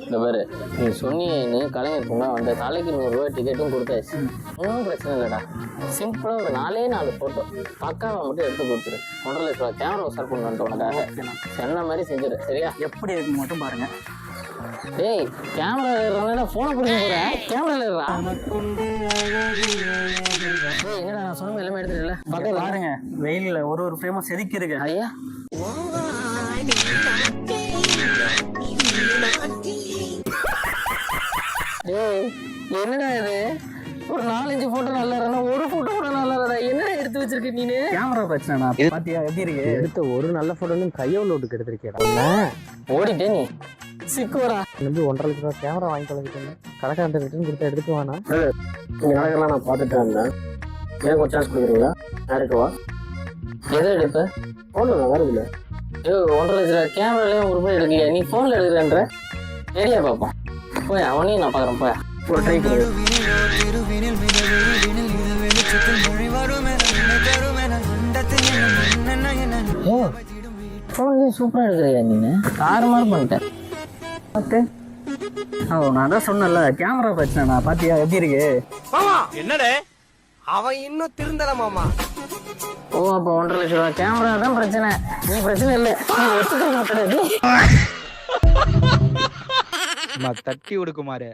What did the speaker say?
இந்த பாரு, நீ சொன்னியேன்னு கலைஞர் பொங்கல் வந்த தலைக்கு 100 ரூபாய் டிக்கெட்டும் கொடுத்தாச்சு. ஒன்றும் பிரச்சனை இல்லைடா. சிம்பிளாக ஒரு 4 ஃபோட்டோ பக்காவை மட்டும் எடுத்து கொடுத்துரு. 1.5 லட்ச ரூபா கேமரா சார் கொண்டு வந்துட்டு உனக்காக சொன்ன மாதிரி செஞ்சிடு. சரியா? எப்படி இருக்கு மட்டும் பாருங்க. டேய், கேமரா ஏறுறா, ஃபோனை பிடிக்க போகிறேன். கேமரா ஏறுறா. என்னடா நான் சொன்ன எல்லாமே எடுத்துட்டல. பக்கம் பாருங்க, வெயிலில் ஒரு ஃப்ரேமும் செதுக்கிருக்கு. ஐயா, டேய் என்னடா இது? ஒரு 4-5 ஃபோட்டோ நல்லா இருக்கா, ஒரு ஃபோட்டோ கூட நல்லா இருக்கா. என்னடா எடுத்து வச்சிருக்க நீனு? கேமரா பிரச்சனை பாத்தியா எப்படி இருக்கு? எடுத்த ஒரு நல்ல ஃபோட்டோன்னு கையோட விட்டு எடுத்திருக்கேடா. ஓடிட்டே நீ சிக்குவரா. வந்து 1.5 லட்ச ரூபா கேமரா வாங்கி தொலைக்கிட்டேன். கடைக்காரன் ரிட்டர்ன் கொடுத்தா எடுத்துட்டு வானா. இங்கே நடக்கலாம் நான் பார்த்துட்டு இருந்தேன். எனக்கு ஒரு சான்ஸ் கொடுக்குறீங்களா? யாருக்கு வா? எதை எடுப்ப? ஃபோனில் நான் வருதுல்ல. ஐயோ, 1.5 லட்ச ரூபா கேமராலேயே 1 ரூபாய் எடுக்கலையா? நீ ஃபோனில் எடுக்கிறேன்ற ரெடியா பார்ப்போம். போய் அவனையும் நான் பார்க்குறேன். போய் ஒரு ட்ரை கொடு. ஓ, ஃபோன்லேயும் சூப்பராக எடுக்கிறியா நீ? தாறுமாறு பண்ணிட்டேன். நான் தான் சொன்னல கேமரா பிரச்சனை பாத்தியா எப்படி இருக்கு? என்னடே அவன் இன்னும் திருந்தல மாமா. ஓ, அப்போ 1.5 லட்ச ரூபா கேமரா தான் பிரச்சனை. நீ பிரச்சனை இல்லை. தட்டி விடுக்குமாரு.